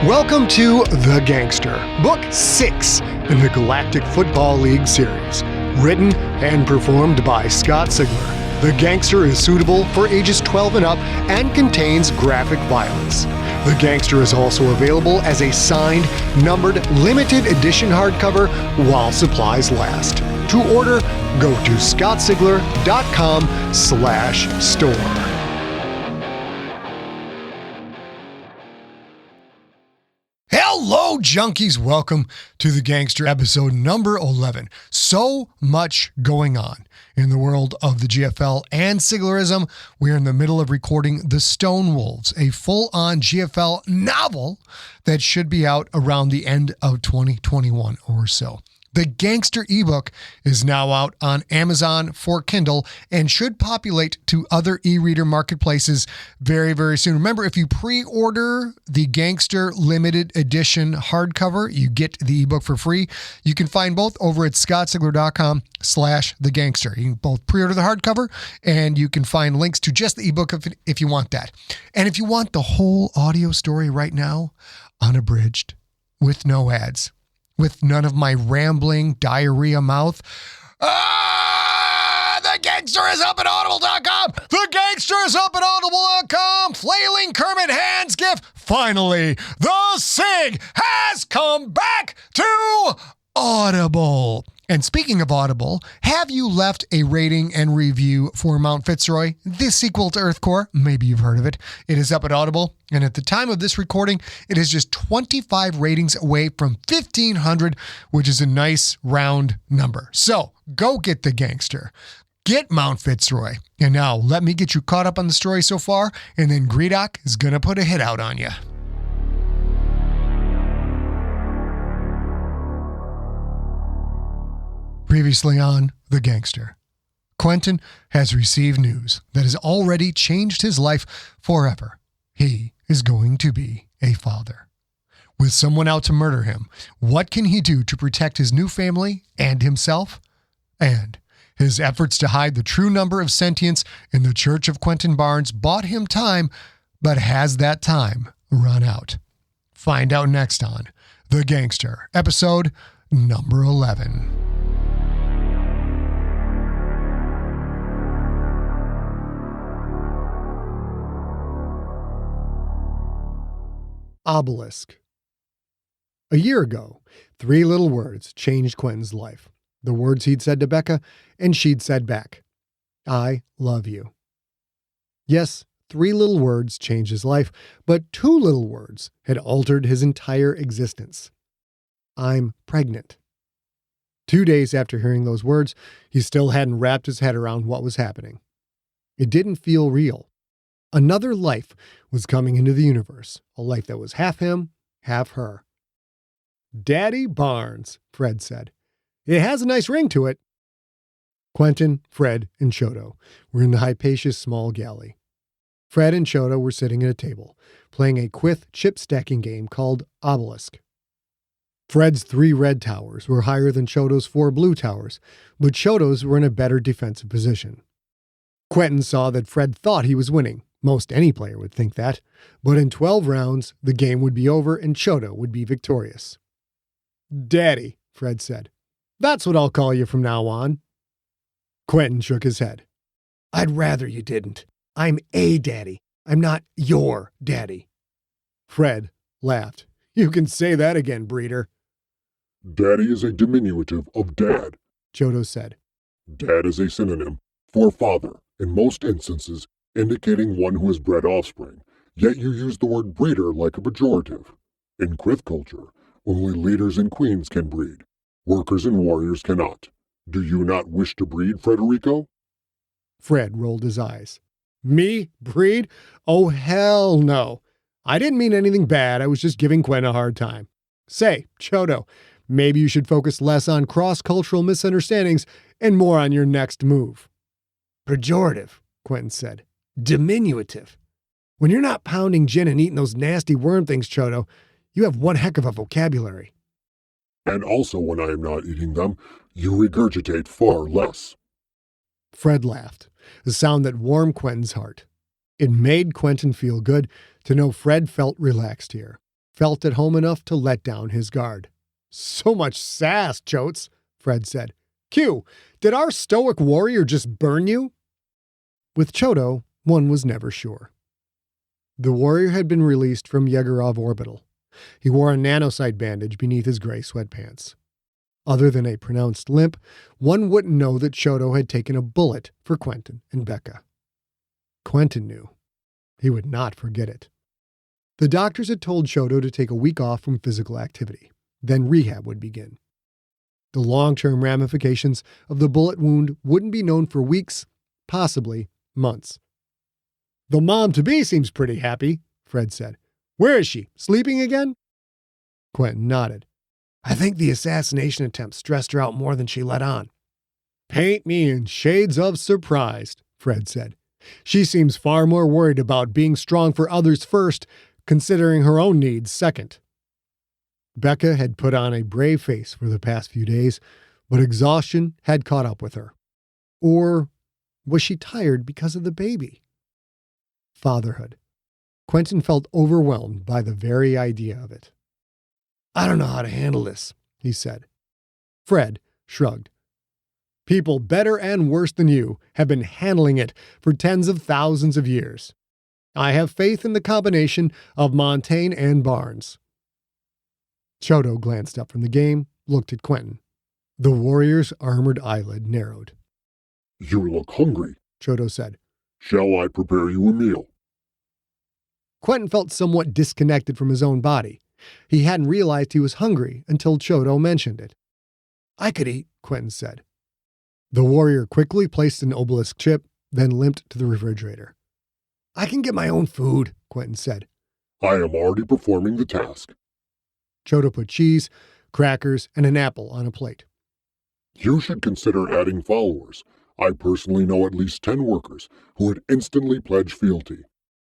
Welcome to The Gangster, Book VI in the Galactic Football League series. Written and performed by Scott Sigler, The Gangster is suitable for ages 12 and up and contains graphic violence. The Gangster is also available as a signed, numbered, limited edition hardcover while supplies last. To order, go to scottsigler.com/store. Hello, junkies. Welcome to The Gangster, episode number 11. So much going on in the world of the GFL and Siglerism. We're in the middle of recording The Stone Wolves, a full-on GFL novel that should be out around the end of 2021 or so. The Gangster ebook is now out on Amazon for Kindle and should populate to other e-reader marketplaces very, very soon. Remember, if you pre-order the Gangster limited edition hardcover, you get the ebook for free. You can find both over at scottsigler.com/thegangster. You can both pre-order the hardcover and you can find links to just the ebook if you want that. And if you want the whole audio story right now, unabridged, with no ads, with none of my rambling diarrhea mouth. The Gangster is up at audible.com. The Gangster is up at audible.com. Flailing Kermit Hands GIF. Finally, the SIG has come back to Audible. And speaking of Audible, have you left a rating and review for Mount Fitzroy, the sequel to Earthcore? Maybe you've heard of it. It is up at Audible, and at the time of this recording, it is just 25 ratings away from 1,500, which is a nice round number. So go get The Gangster. Get Mount Fitzroy. And now let me get you caught up on the story so far, and then Greedock is going to put a hit out on you. Previously on The Gangster, Quentin has received news that has already changed his life forever. He is going to be a father. With someone out to murder him, what can he do to protect his new family and himself? And his efforts to hide the true number of sentients in the Church of Quentin Barnes bought him time, but has that time run out? Find out next on The Gangster, episode number 11. Obelisk. A year ago, 3 little words changed Quentin's life. The words he'd said to Becca, and she'd said back, "I love you." Yes, 3 little words changed his life, but 2 little words had altered his entire existence. "I'm pregnant." 2 days after hearing those words, he still hadn't wrapped his head around what was happening. It didn't feel real. Another life was coming into the universe, a life that was half him, half her. "Daddy Barnes," Fred said. "It has a nice ring to it." Quentin, Fred, and Chodo were in the Hypatia's small galley. Fred and Chodo were sitting at a table, playing a Quith chip-stacking game called Obelisk. Fred's 3 red towers were higher than Chodo's 4 blue towers, but Chodo's were in a better defensive position. Quentin saw that Fred thought he was winning. Most any player would think that, but in 12 rounds, the game would be over and Chodo would be victorious. "Daddy," Fred said. "That's what I'll call you from now on." Quentin shook his head. "I'd rather you didn't. I'm a daddy. I'm not your daddy." Fred laughed. "You can say that again, breeder." "Daddy is a diminutive of dad," Chodo said. "Dad is a synonym for father, in most instances indicating one who has bred offspring, yet you use the word breeder like a pejorative. In Quith culture, only leaders and queens can breed. Workers and warriors cannot. Do you not wish to breed, Frederico?" Fred rolled his eyes. "Me? Breed? Oh, hell no. I didn't mean anything bad. I was just giving Quentin a hard time. Say, Chodo, maybe you should focus less on cross-cultural misunderstandings and more on your next move." "Pejorative," Quentin said. "Diminutive. When you're not pounding gin and eating those nasty worm things, Chodo, you have one heck of a vocabulary." "And also when I am not eating them, you regurgitate far less." Fred laughed, a sound that warmed Quentin's heart. It made Quentin feel good to know Fred felt relaxed here. felt at home enough to let down his guard. So much sass, Chotes, Fred said. Q, did our stoic warrior just burn you? With Chodo, one was never sure. The warrior had been released from Yegorov Orbital. He wore a nanosite bandage beneath his gray sweatpants. Other than a pronounced limp, one wouldn't know that Chodo had taken a bullet for Quentin and Becca. Quentin knew. He would not forget it. The doctors had told Chodo to take a week off from physical activity. Then rehab would begin. The long-term ramifications of the bullet wound wouldn't be known for weeks, possibly months. The mom-to-be seems pretty happy, Fred said. Where is she? Sleeping again? Quentin nodded. I think the assassination attempt stressed her out more than she let on. Paint me in shades of surprised, Fred said. She seems far more worried about being strong for others first, considering her own needs second. Becca had put on a brave face for the past few days, but exhaustion had caught up with her. Or was she tired because of the baby? Fatherhood. Quentin felt overwhelmed by the very idea of it. I don't know how to handle this, he said. Fred shrugged. People better and worse than you have been handling it for tens of thousands of years. I have faith in the combination of Montaigne and Barnes. Chodo glanced up from the game, looked at Quentin. The warrior's armored eyelid narrowed. You look hungry, Chodo said. Shall I prepare you a meal? Quentin felt somewhat disconnected from his own body. He hadn't realized he was hungry until Chodo mentioned it. I could eat, Quentin said. The warrior quickly placed an obelisk chip, then limped to the refrigerator. I can get my own food, Quentin said. I am already performing the task. Chodo put cheese, crackers, and an apple on a plate. You should consider adding followers. I personally know at least 10 workers who would instantly pledge fealty.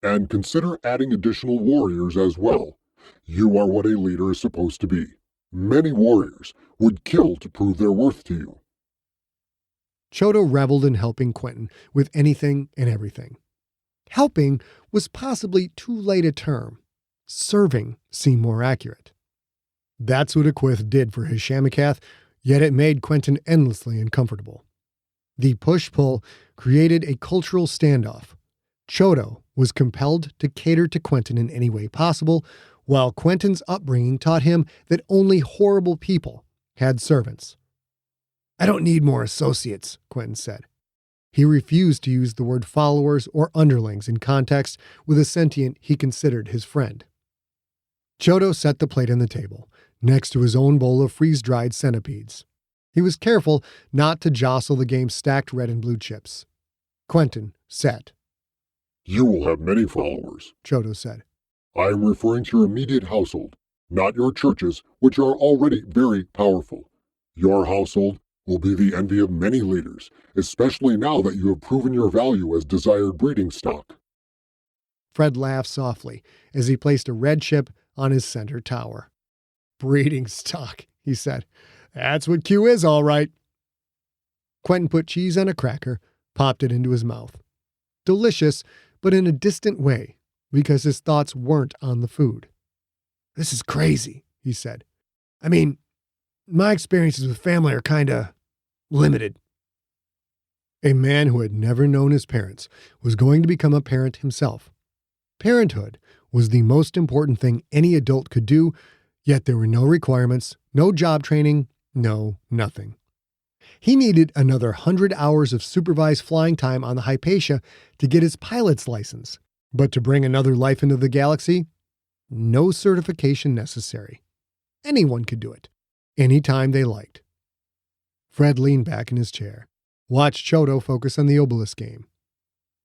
And consider adding additional warriors as well. You are what a leader is supposed to be. Many warriors would kill to prove their worth to you. Chodo reveled in helping Quentin with anything and everything. Helping was possibly too late a term. Serving seemed more accurate. That's what Aquith did for his Shamakath, yet it made Quentin endlessly uncomfortable. The push-pull created a cultural standoff. Chodo was compelled to cater to Quentin in any way possible, while Quentin's upbringing taught him that only horrible people had servants. I don't need more associates, Quentin said. He refused to use the word followers or underlings in context with a sentient he considered his friend. Chodo set the plate on the table, next to his own bowl of freeze-dried centipedes. He was careful not to jostle the game's stacked red and blue chips. Quentin sat. You will have many followers, Chodo said. I am referring to your immediate household, not your churches, which are already very powerful. Your household will be the envy of many leaders, especially now that you have proven your value as desired breeding stock. Fred laughed softly as he placed a red chip on his center tower. Breeding stock, he said. That's what Q is, all right. Quentin put cheese on a cracker, popped it into his mouth. Delicious, but in a distant way, because his thoughts weren't on the food. This is crazy, he said. I mean, my experiences with family are kinda limited. A man who had never known his parents was going to become a parent himself. Parenthood was the most important thing any adult could do, yet there were no requirements, no job training, no nothing. He needed another 100 hours of supervised flying time on the Hypatia to get his pilot's license, but to bring another life into the galaxy, no certification necessary. Anyone could do it, anytime they liked. Fred leaned back in his chair, watched Chodo focus on the obelisk game.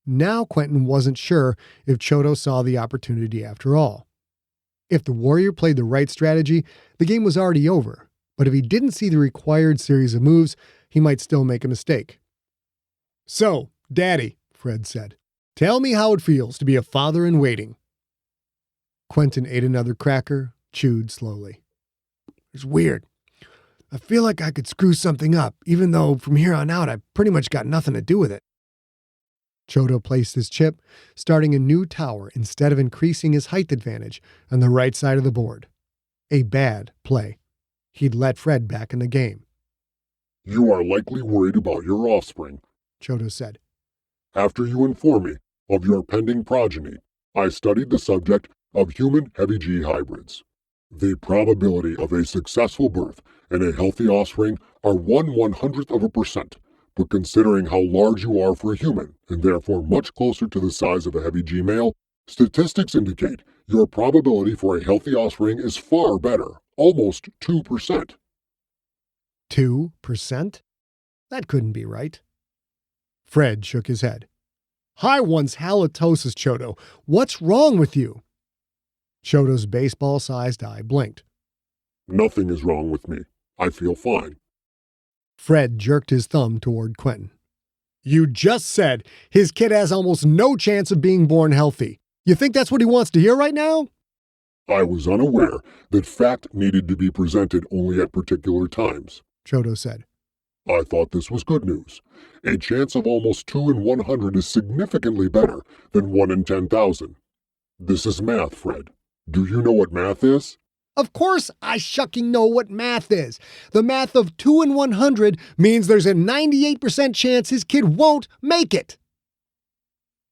Now Quentin wasn't sure if Chodo saw the opportunity after all. If the warrior played the right strategy, the game was already over, but if he didn't see the required series of moves, he might still make a mistake. So, Daddy, Fred said, tell me how it feels to be a father in waiting. Quentin ate another cracker, chewed slowly. It's weird. I feel like I could screw something up, even though from here on out I've pretty much got nothing to do with it. Chodo placed his chip, starting a new tower instead of increasing his height advantage on the right side of the board. A bad play. He'd let Fred back in the game. You are likely worried about your offspring, Chodo said. After you inform me of your pending progeny, I studied the subject of human heavy G hybrids. The probability of a successful birth and a healthy offspring are 1/100%, but considering how large you are for a human, and therefore much closer to the size of a heavy G male, statistics indicate your probability for a healthy offspring is far better, almost 2%. 2%? That couldn't be right. Fred shook his head. High one's halitosis, Chodo. What's wrong with you? Chodo's baseball-sized eye blinked. Nothing is wrong with me. I feel fine. Fred jerked his thumb toward Quentin. You just said his kid has almost no chance of being born healthy. You think that's what he wants to hear right now? I was unaware that fact needed to be presented only at particular times, Chodo said. I thought this was good news. A chance of almost 2 in 100 is significantly better than 1 in 10,000. This is math, Fred. Do you know what math is? Of course I shucking know what math is. The math of 2 in 100 means there's a 98% chance his kid won't make it.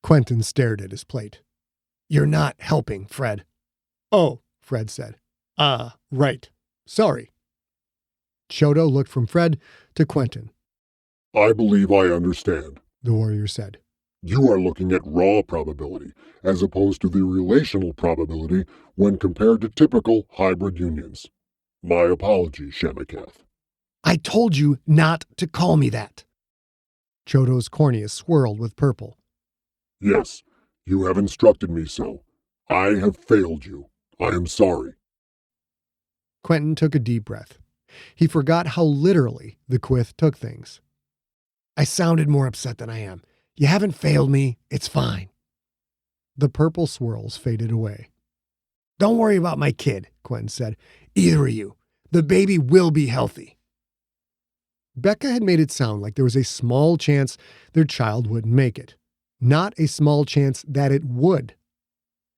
Quentin stared at his plate. You're not helping, Fred. Oh, Fred said. Right. Sorry. Chodo looked from Fred to Quentin. I believe I understand, the warrior said. You are looking at raw probability, as opposed to the relational probability when compared to typical hybrid unions. My apologies, Shamakath. I told you not to call me that. Chodo's cornea swirled with purple. Yes, you have instructed me so. I have failed you. I am sorry. Quentin took a deep breath. He forgot how literally the Quith took things. I sounded more upset than I am. You haven't failed me. It's fine. The purple swirls faded away. Don't worry about my kid, Quentin said. Either of you. The baby will be healthy. Becca had made it sound like there was a small chance their child wouldn't make it. Not a small chance that it would.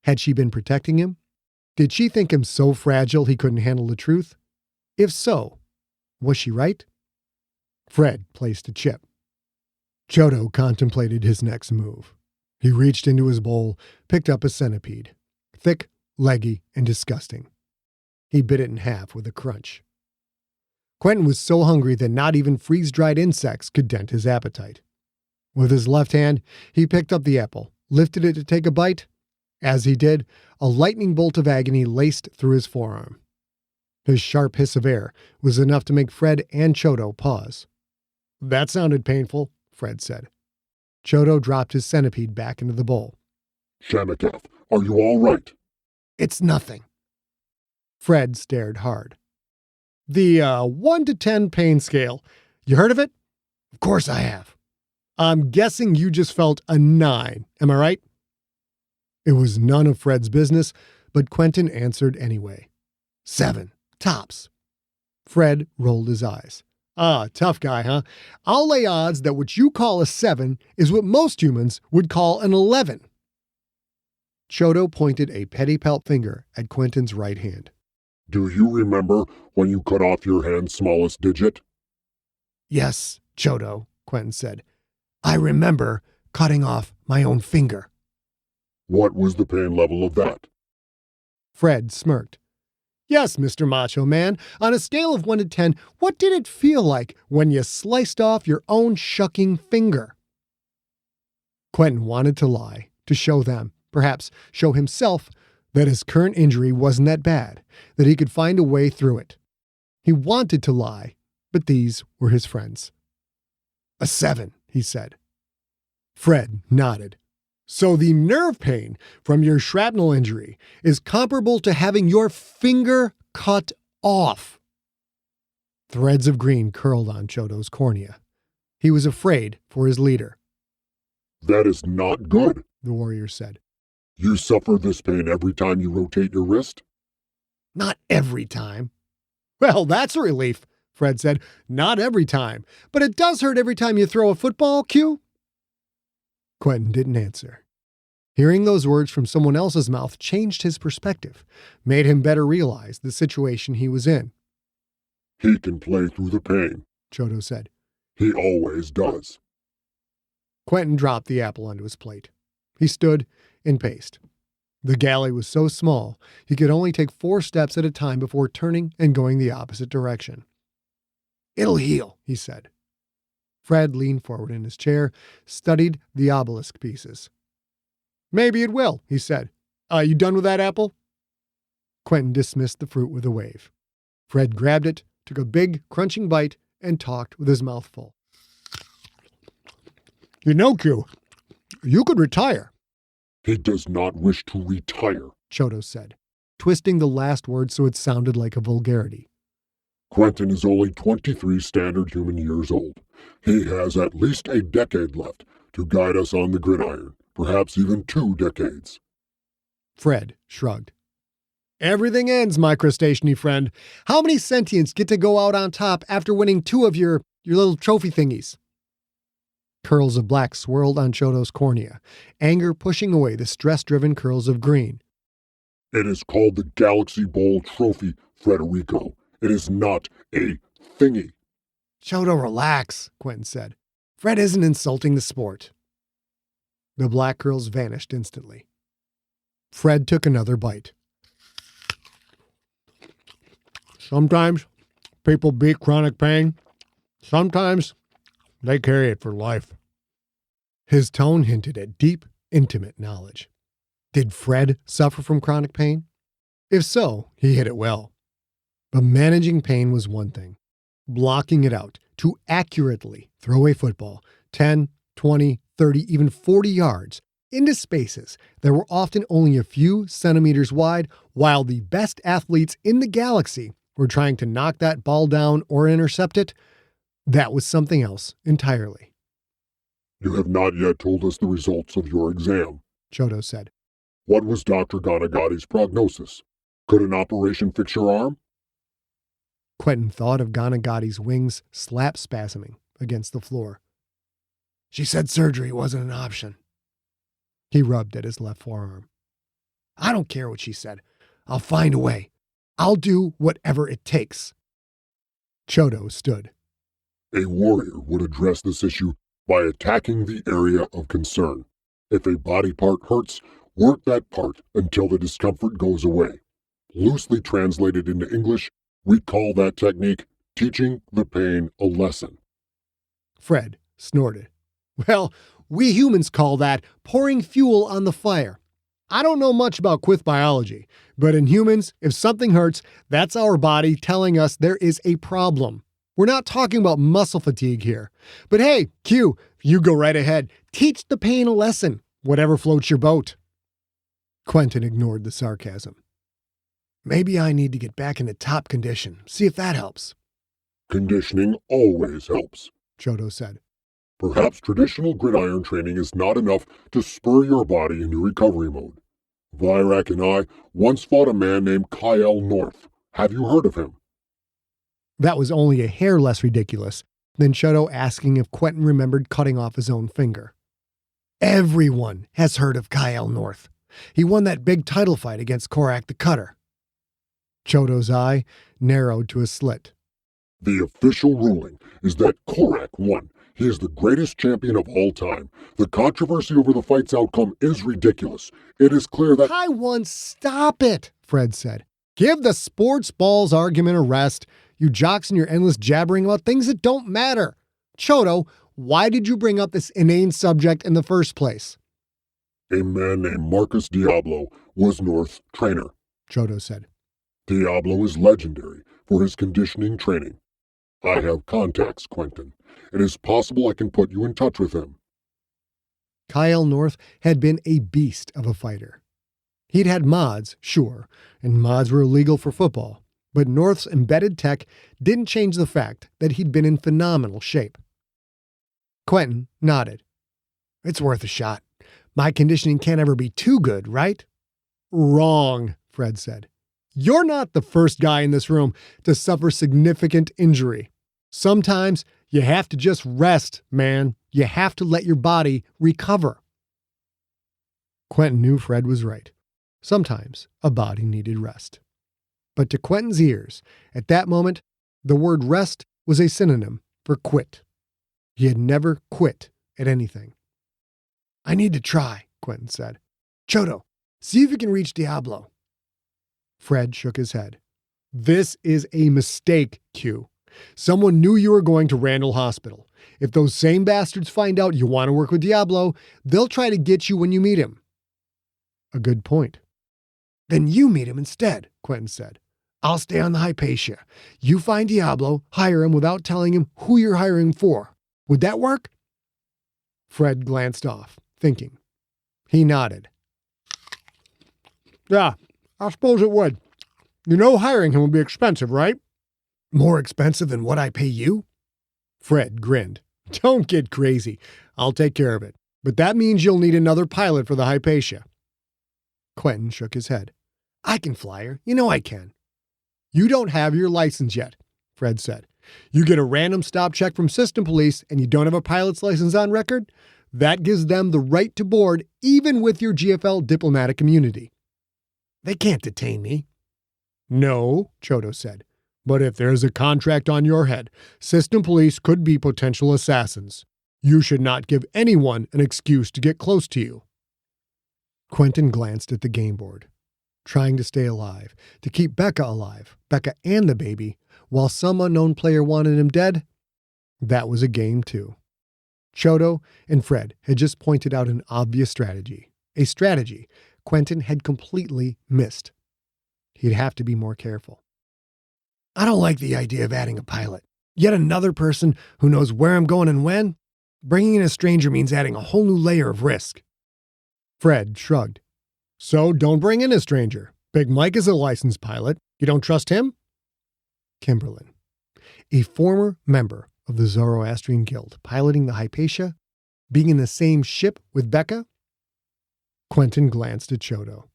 Had she been protecting him? Did she think him so fragile he couldn't handle the truth? If so, was she right? Fred placed a chip. Chodo contemplated his next move. He reached into his bowl, picked up a centipede. Thick, leggy, and disgusting. He bit it in half with a crunch. Quentin was so hungry that not even freeze-dried insects could dent his appetite. With his left hand, he picked up the apple, lifted it to take a bite. As he did, a lightning bolt of agony laced through his forearm. His sharp hiss of air was enough to make Fred and Chodo pause. That sounded painful, Fred said. Chodo dropped his centipede back into the bowl. Shamakath, are you all right? It's nothing. Fred stared hard. The 1 to 10 pain scale. You heard of it? Of course I have. I'm guessing you just felt a 9. Am I right? It was none of Fred's business, but Quentin answered anyway. 7. Tops. Fred rolled his eyes. Tough guy, huh? I'll lay odds that what you call a 7 is what most humans would call an 11. Chodo pointed a pedipalp finger at Quentin's right hand. Do you remember when you cut off your hand's smallest digit? Yes, Chodo, Quentin said. I remember cutting off my own finger. What was the pain level of that? Fred smirked. Yes, Mr. Macho Man, on a scale of 1 to 10, what did it feel like when you sliced off your own shucking finger? Quentin wanted to lie, to show them, perhaps show himself, that his current injury wasn't that bad, that he could find a way through it. He wanted to lie, but these were his friends. A 7, he said. Fred nodded. So the nerve pain from your shrapnel injury is comparable to having your finger cut off. Threads of green curled on Chodo's cornea. He was afraid for his leader. That is not good, the warrior said. You suffer this pain every time you rotate your wrist? Not every time. Well, that's a relief, Fred said. Not every time, but it does hurt every time you throw a football, Q. Quentin didn't answer. Hearing those words from someone else's mouth changed his perspective, made him better realize the situation he was in. He can play through the pain, Chodo said. He always does. Quentin dropped the apple onto his plate. He stood and paced. The galley was so small, he could only take 4 steps at a time before turning and going the opposite direction. "It'll heal," he said. Fred leaned forward in his chair, studied the obelisk pieces. "Maybe it will," he said. You done with that apple?" Quentin dismissed the fruit with a wave. Fred grabbed it, took a big, crunching bite, and talked with his mouth full. "You know, Q, you could retire." He does not wish to retire, Chodo said, twisting the last word so it sounded like a vulgarity. Quentin is only 23 standard human years old. He has at least a decade left to guide us on the gridiron, perhaps even 2 decades. Fred shrugged. "Everything ends, my crustacean-y friend. How many sentients get to go out on top after winning 2 of your little trophy thingies?" Curls of black swirled on Chodo's cornea, anger pushing away the stress-driven curls of green. It is called the Galaxy Bowl Trophy, Frederico. It is not a thingy. "Chodo, relax," Quentin said. "Fred isn't insulting the sport." The black curls vanished instantly. Fred took another bite. "Sometimes people beat chronic pain. Sometimes they carry it for life." His tone hinted at deep, intimate knowledge. Did Fred suffer from chronic pain? If so, he hit it well. But managing pain was one thing. Blocking it out to accurately throw a football 10, 20, 30, even 40 yards into spaces that were often only a few centimeters wide, while the best athletes in the galaxy were trying to knock that ball down or intercept it, that was something else entirely. You have not yet told us the results of your exam, Chodo said. What was Dr. Ganagati's prognosis? Could an operation fix your arm? Quentin thought of Ganagati's wings slap spasming against the floor. "She said surgery wasn't an option." He rubbed at his left forearm. "I don't care what she said. I'll find a way. I'll do whatever it takes." Chodo stood. A warrior would address this issue by attacking the area of concern. If a body part hurts, work that part until the discomfort goes away. Loosely translated into English, we call that technique teaching the pain a lesson. Fred snorted. "Well, we humans call that pouring fuel on the fire. I don't know much about Quith biology, but in humans, if something hurts, that's our body telling us there is a problem. We're not talking about muscle fatigue here. But hey, Q, you go right ahead. Teach the pain a lesson, whatever floats your boat." Quentin ignored the sarcasm. "Maybe I need to get back into top condition. See if that helps." Conditioning always helps, Chodo said. Perhaps traditional gridiron training is not enough to spur your body into recovery mode. Virak and I once fought a man named Kyle North. Have you heard of him? That was only a hair less ridiculous than Chodo asking if Quentin remembered cutting off his own finger. Everyone has heard of Kyle North. He won that big title fight against Korak the Cutter. Chodo's eye narrowed to a slit. The official ruling is that Korak won. He is the greatest champion of all time. The controversy over the fight's outcome is ridiculous. It is clear that— Taiwan, stop it, Fred said. Give the sports balls argument a rest. You jocks and your endless jabbering about things that don't matter. Chodo, why did you bring up this inane subject in the first place? A man named Marcus Diablo was North's trainer, Chodo said. Diablo is legendary for his conditioning training. I have contacts, Quentin. It is possible I can put you in touch with him. Kyle North had been a beast of a fighter. He'd had mods, sure, and mods were illegal for football, but North's embedded tech didn't change the fact that he'd been in phenomenal shape. Quentin nodded. It's worth a shot. My conditioning can't ever be too good, right? Wrong, Fred said. You're not the first guy in this room to suffer significant injury. Sometimes you have to just rest, man. You have to let your body recover. Quentin knew Fred was right. Sometimes a body needed rest. But to Quentin's ears, at that moment, the word rest was a synonym for quit. He had never quit at anything. I need to try, Quentin said. Chodo, see if you can reach Diablo. Fred shook his head. This is a mistake, Q. Someone knew you were going to Randall Hospital. If those same bastards find out you want to work with Diablo, they'll try to get you when you meet him. A good point. Then you meet him instead, Quentin said. I'll stay on the Hypatia. You find Diablo, hire him without telling him who you're hiring for. Would that work? Fred glanced off, thinking. He nodded. Yeah, I suppose it would. You know hiring him would be expensive, right? More expensive than what I pay you? Fred grinned. Don't get crazy. I'll take care of it. But that means you'll need another pilot for the Hypatia. Quentin shook his head. I can fly her. You know I can. You don't have your license yet, Fred said. You get a random stop check from System Police and you don't have a pilot's license on record? That gives them the right to board even with your GFL diplomatic immunity. They can't detain me. No, Chodo said. But if there's a contract on your head, System Police could be potential assassins. You should not give anyone an excuse to get close to you. Quentin glanced at the game board. Trying to stay alive, to keep Becca alive, Becca and the baby, while some unknown player wanted him dead? That was a game too. Chodo and Fred had just pointed out an obvious strategy, a strategy Quentin had completely missed. He'd have to be more careful. I don't like the idea of adding a pilot. Yet another person who knows where I'm going and when? Bringing in a stranger means adding a whole new layer of risk. Fred shrugged. So don't bring in a stranger. Big Mike is a licensed pilot. You don't trust him? Kimberlin, a former member of the Zoroastrian Guild, piloting the Hypatia, being in the same ship with Becca? Quentin glanced at Chodo.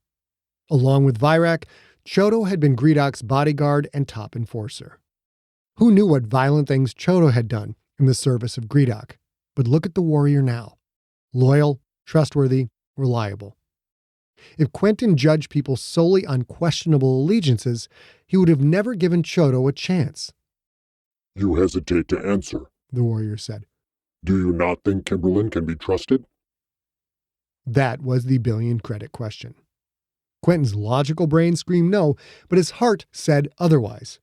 Along with Virak, Chodo had been Gredok's bodyguard and top enforcer. Who knew what violent things Chodo had done in the service of Gredok? But look at the warrior now. Loyal, trustworthy, reliable. If Quentin judged people solely on questionable allegiances, he would have never given Chodo a chance. You hesitate to answer, the warrior said. Do you not think Kimberlin can be trusted? That was the billion-credit question. Quentin's logical brain screamed no, but his heart said otherwise.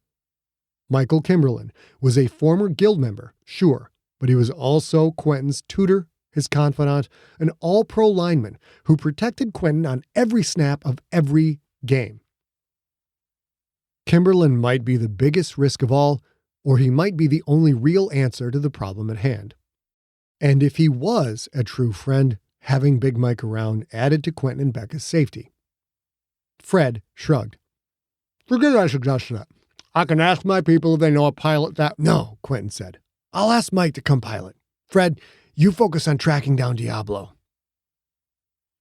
Michael Kimberlin was a former guild member, sure, but he was also Quentin's tutor, his confidant, an all-pro lineman who protected Quentin on every snap of every game. Kimberlin might be the biggest risk of all, or he might be the only real answer to the problem at hand. And if he was a true friend, having Big Mike around added to Quentin and Becca's safety. Fred shrugged. Forget I suggested that. I can ask my people if they know a pilot that... No, Quentin said. I'll ask Mike to come pilot. Fred, you focus on tracking down Diablo.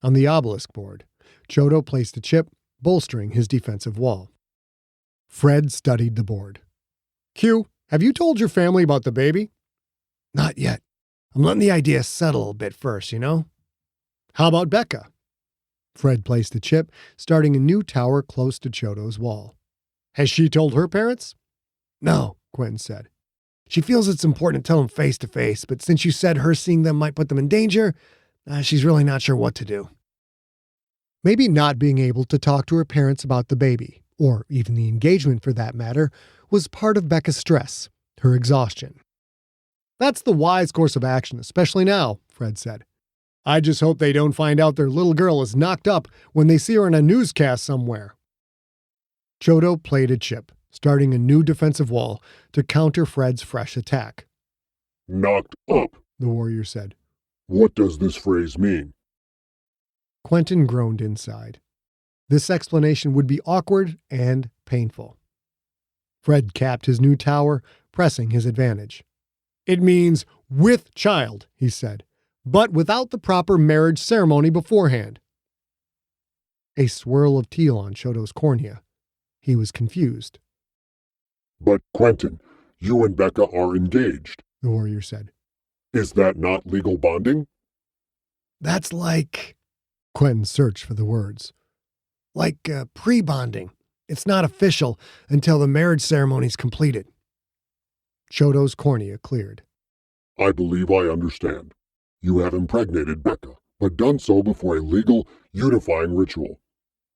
On the obelisk board, Chodo placed a chip, bolstering his defensive wall. Fred studied the board. Q, have you told your family about the baby? Not yet. I'm letting the idea settle a bit first, you know? How about Becca? Fred placed the chip, starting a new tower close to Chodo's wall. Has she told her parents? No, Quentin said. She feels it's important to tell them face to face, but since you said her seeing them might put them in danger, she's really not sure what to do. Maybe not being able to talk to her parents about the baby, or even the engagement for that matter, was part of Becca's stress, her exhaustion. That's the wise course of action, especially now, Fred said. I just hope they don't find out their little girl is knocked up when they see her in a newscast somewhere. Chodo played a chip, starting a new defensive wall to counter Fred's fresh attack. Knocked up, the warrior said. What does this phrase mean? Quentin groaned inside. This explanation would be awkward and painful. Fred capped his new tower, pressing his advantage. It means with child, he said, but without the proper marriage ceremony beforehand. A swirl of teal on Chodo's cornea. He was confused. But Quentin, you and Becca are engaged, the warrior said. Is that not legal bonding? That's like... Quentin searched for the words. Like pre-bonding. It's not official until the marriage ceremony's completed. Chodo's cornea cleared. I believe I understand. You have impregnated Becca, but done so before a legal, unifying ritual.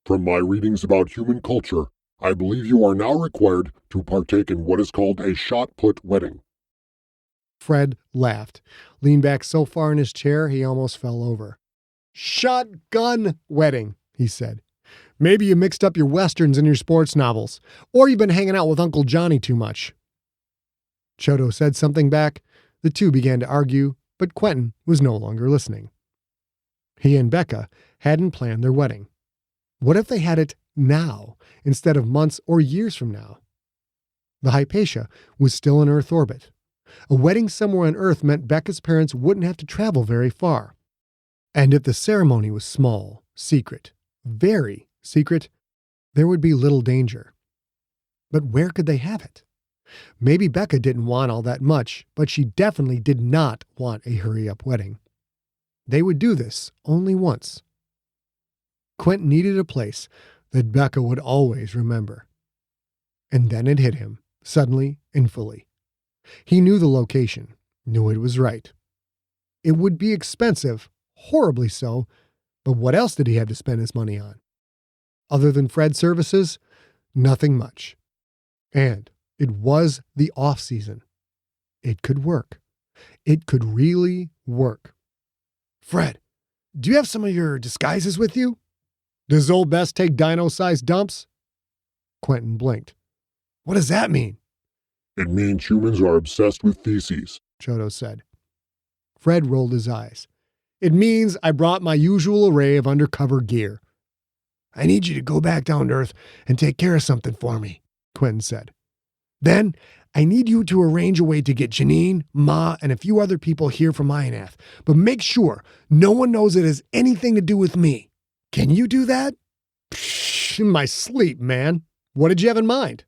From my readings about human culture, I believe you are now required to partake in what is called a shot-put wedding. Fred laughed, leaned back so far in his chair he almost fell over. Shotgun wedding, he said. Maybe you mixed up your westerns and your sports novels, or you've been hanging out with Uncle Johnny too much. Chodo said something back. The two began to argue, but Quentin was no longer listening. He and Becca hadn't planned their wedding. What if they had it now, instead of months or years from now? The Hypatia was still in Earth orbit. A wedding somewhere on Earth meant Becca's parents wouldn't have to travel very far. And if the ceremony was small, secret, very secret, there would be little danger. But where could they have it? Maybe Becca didn't want all that much, but she definitely did not want a hurry-up wedding. They would do this only once. Quentin needed a place that Becca would always remember. And then it hit him, suddenly and fully. He knew the location, knew it was right. It would be expensive, horribly so, but what else did he have to spend his money on? Other than Fred's services, nothing much. And it was the off-season. It could work. It could really work. Fred, do you have some of your disguises with you? Does old Bess take dino-sized dumps? Quentin blinked. What does that mean? It means humans are obsessed with feces, Chodo said. Fred rolled his eyes. It means I brought my usual array of undercover gear. I need you to go back down to Earth and take care of something for me, Quentin said. Then, I need you to arrange a way to get Janine, Ma, and a few other people here from Ionath, but make sure no one knows it has anything to do with me. Can you do that? Psh, in my sleep, man. What did you have in mind?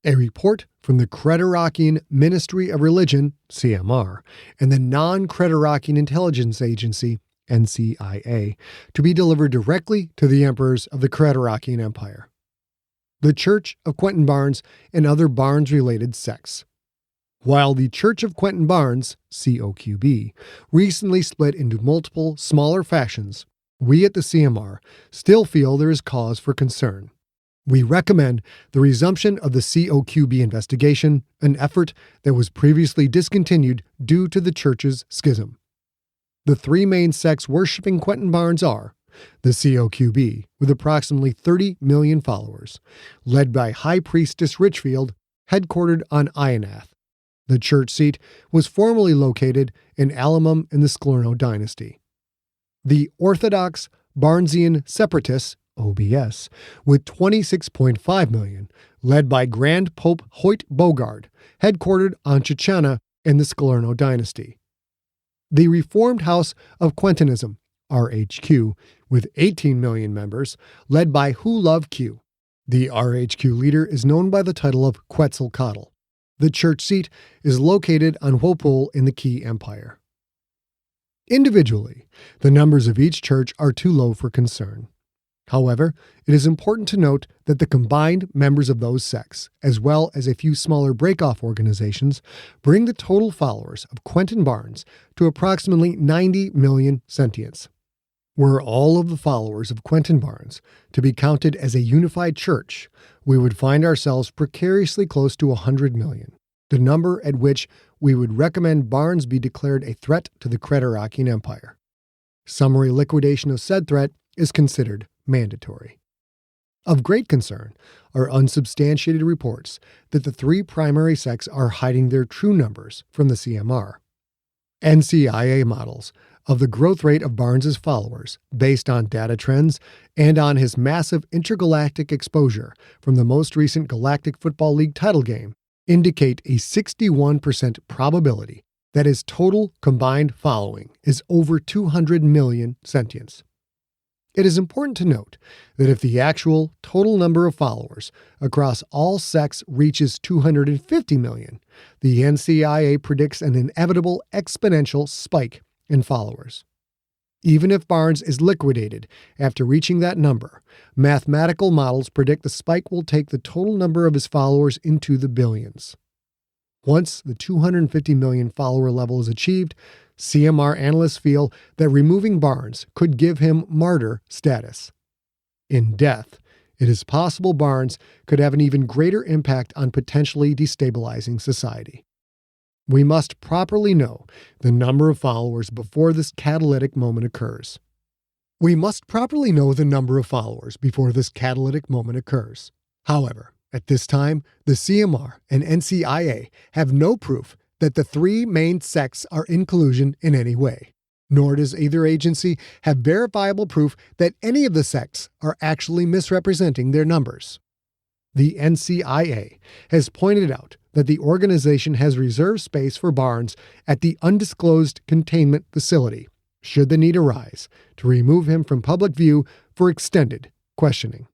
A report from the Creterakian Ministry of Religion, CMR, and the Non-Creterakian Intelligence Agency, NCIA, to be delivered directly to the emperors of the Creterakian Empire. The Church of Quentin Barnes and other Barnes-related sects. While the Church of Quentin Barnes, COQB, recently split into multiple smaller factions, we at the CMR still feel there is cause for concern. We recommend the resumption of the COQB investigation, an effort that was previously discontinued due to the Church's schism. The three main sects worshipping Quentin Barnes are the COQB, with approximately 30 million followers, led by High Priestess Richfield, headquartered on Ionath. The church seat was formerly located in Alamum in the Sklerno dynasty. The Orthodox Barnesian Separatists, OBS, with 26.5 million, led by Grand Pope Hoyt Bogard, headquartered on Chichana in the Sklerno dynasty. The Reformed House of Quentinism, RHQ, with 18 million members, led by Who Love Q. The RHQ leader is known by the title of Quetzalcoatl. The church seat is located on Huopul in the Qi Empire. Individually, the numbers of each church are too low for concern. However, it is important to note that the combined members of those sects, as well as a few smaller break-off organizations, bring the total followers of Quentin Barnes to approximately 90 million sentients. Were all of the followers of Quentin Barnes to be counted as a unified church, we would find ourselves precariously close to 100 million, the number at which we would recommend Barnes be declared a threat to the Creterakian Empire. Summary liquidation of said threat is considered mandatory. Of great concern are unsubstantiated reports that the three primary sects are hiding their true numbers from the CMR. NCIA models of the growth rate of Barnes's followers based on data trends and on his massive intergalactic exposure from the most recent Galactic Football League title game indicate a 61% probability that his total combined following is over 200 million sentients. It is important to note that if the actual total number of followers across all sects reaches 250 million, the NCIA predicts an inevitable exponential spike in followers. Even if Barnes is liquidated after reaching that number, mathematical models predict the spike will take the total number of his followers into the billions. Once the 250 million follower level is achieved, CMR analysts feel that removing Barnes could give him martyr status. In death, it is possible Barnes could have an even greater impact on potentially destabilizing society. We must properly know the number of followers before this catalytic moment occurs. However, at this time, the CMR and NCIA have no proof that the three main sects are in collusion in any way, nor does either agency have verifiable proof that any of the sects are actually misrepresenting their numbers. The NCIA has pointed out that the organization has reserved space for Barnes at the undisclosed containment facility, should the need arise, to remove him from public view for extended questioning.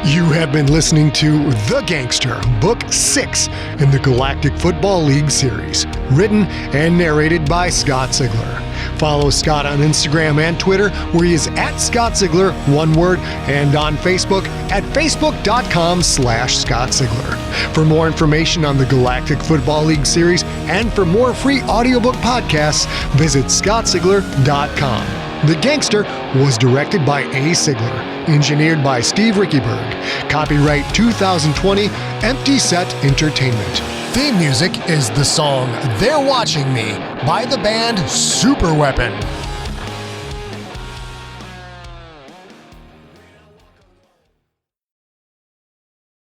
You have been listening to The Gangster, Book VI in the Galactic Football League series, written and narrated by Scott Sigler. Follow Scott on Instagram and Twitter, where he is at Scott Sigler, one word, and on Facebook at facebook.com/Scott Sigler. For more information on the Galactic Football League series and for more free audiobook podcasts, visit scottsigler.com. The Gangster was directed by A. Sigler, engineered by Steve Rickyberg. Copyright 2020, Empty Set Entertainment. Theme music is the song They're Watching Me by the band Superweapon.